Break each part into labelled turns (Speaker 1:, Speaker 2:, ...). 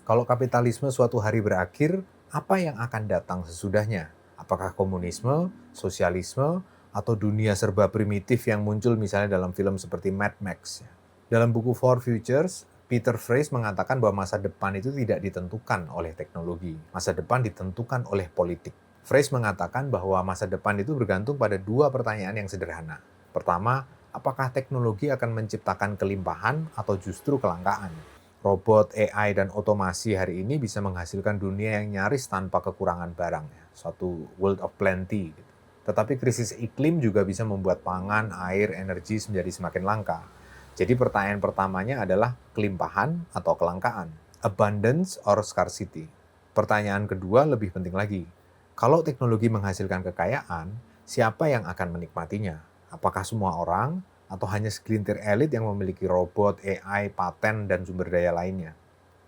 Speaker 1: Kalau kapitalisme suatu hari berakhir, apa yang akan datang sesudahnya? Apakah komunisme, sosialisme, atau dunia serba primitif yang muncul misalnya dalam film seperti Mad Max? Dalam buku Four Futures, Peter Fraser mengatakan bahwa masa depan itu tidak ditentukan oleh teknologi. Masa depan ditentukan oleh politik. Fraser mengatakan bahwa masa depan itu bergantung pada dua pertanyaan yang sederhana. Pertama, apakah teknologi akan menciptakan kelimpahan atau justru kelangkaan? Robot, AI, dan otomasi hari ini bisa menghasilkan dunia yang nyaris tanpa kekurangan barang, ya. Suatu world of plenty. Gitu. Tetapi krisis iklim juga bisa membuat pangan, air, energi menjadi semakin langka. Jadi pertanyaan pertamanya adalah kelimpahan atau kelangkaan, abundance or scarcity. Pertanyaan kedua lebih penting lagi. Kalau teknologi menghasilkan kekayaan, siapa yang akan menikmatinya? Apakah semua orang? Atau hanya segelintir elit yang memiliki robot, AI, paten, dan sumber daya lainnya.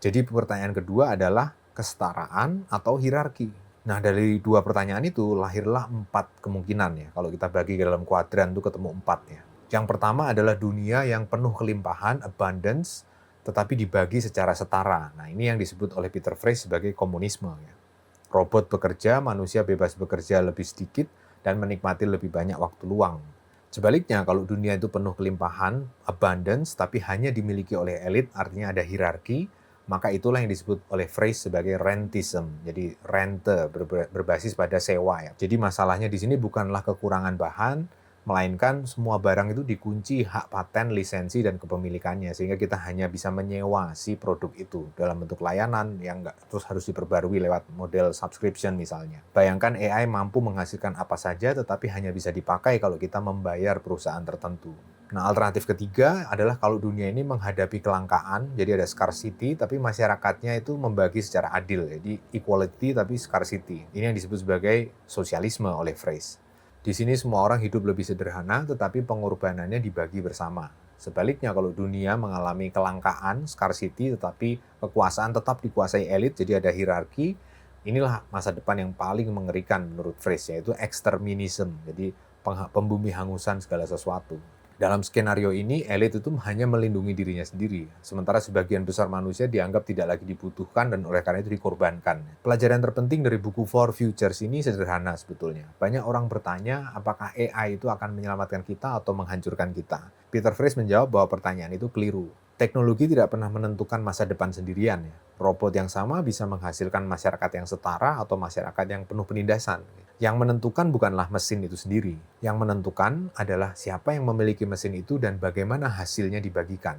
Speaker 1: Jadi pertanyaan kedua adalah kesetaraan atau hierarki. Nah, dari dua pertanyaan itu lahirlah 4 kemungkinan ya. Kalau kita bagi ke dalam kuadran itu ketemu 4 ya. Yang pertama adalah dunia yang penuh kelimpahan, abundance, tetapi dibagi secara setara. Nah, ini yang disebut oleh Peter Fraser sebagai komunisme ya. Robot bekerja, manusia bebas bekerja lebih sedikit dan menikmati lebih banyak waktu luang. Sebaliknya, kalau dunia itu penuh kelimpahan, abundance, tapi hanya dimiliki oleh elit, artinya ada hierarki, maka itulah yang disebut oleh Fraser sebagai rentism. Jadi rente berbasis pada sewa ya. Jadi masalahnya di sini bukanlah kekurangan bahan, melainkan semua barang itu dikunci hak paten, lisensi, dan kepemilikannya, sehingga kita hanya bisa menyewa si produk itu dalam bentuk layanan yang nggak terus harus diperbarui lewat model subscription misalnya. Bayangkan AI mampu menghasilkan apa saja, tetapi hanya bisa dipakai kalau kita membayar perusahaan tertentu. Nah, alternatif ketiga adalah kalau dunia ini menghadapi kelangkaan, jadi ada scarcity, tapi masyarakatnya itu membagi secara adil, jadi equality tapi scarcity. Ini yang disebut sebagai sosialisme oleh Fraser. Di sini semua orang hidup lebih sederhana, tetapi pengorbanannya dibagi bersama. Sebaliknya, kalau dunia mengalami kelangkaan, scarcity, tetapi kekuasaan tetap dikuasai elit, jadi ada hierarki, inilah masa depan yang paling mengerikan menurut Fraser, yaitu exterminism, jadi pembumihangusan segala sesuatu. Dalam skenario ini, elit itu hanya melindungi dirinya sendiri, sementara sebagian besar manusia dianggap tidak lagi dibutuhkan dan oleh karena itu dikorbankan. Pelajaran terpenting dari buku Four Futures ini sederhana sebetulnya. Banyak orang bertanya apakah AI itu akan menyelamatkan kita atau menghancurkan kita. Peter Fraser menjawab bahwa pertanyaan itu keliru. Teknologi tidak pernah menentukan masa depan sendirian, ya. Robot yang sama bisa menghasilkan masyarakat yang setara atau masyarakat yang penuh penindasan. Yang menentukan bukanlah mesin itu sendiri. Yang menentukan adalah siapa yang memiliki mesin itu dan bagaimana hasilnya dibagikan.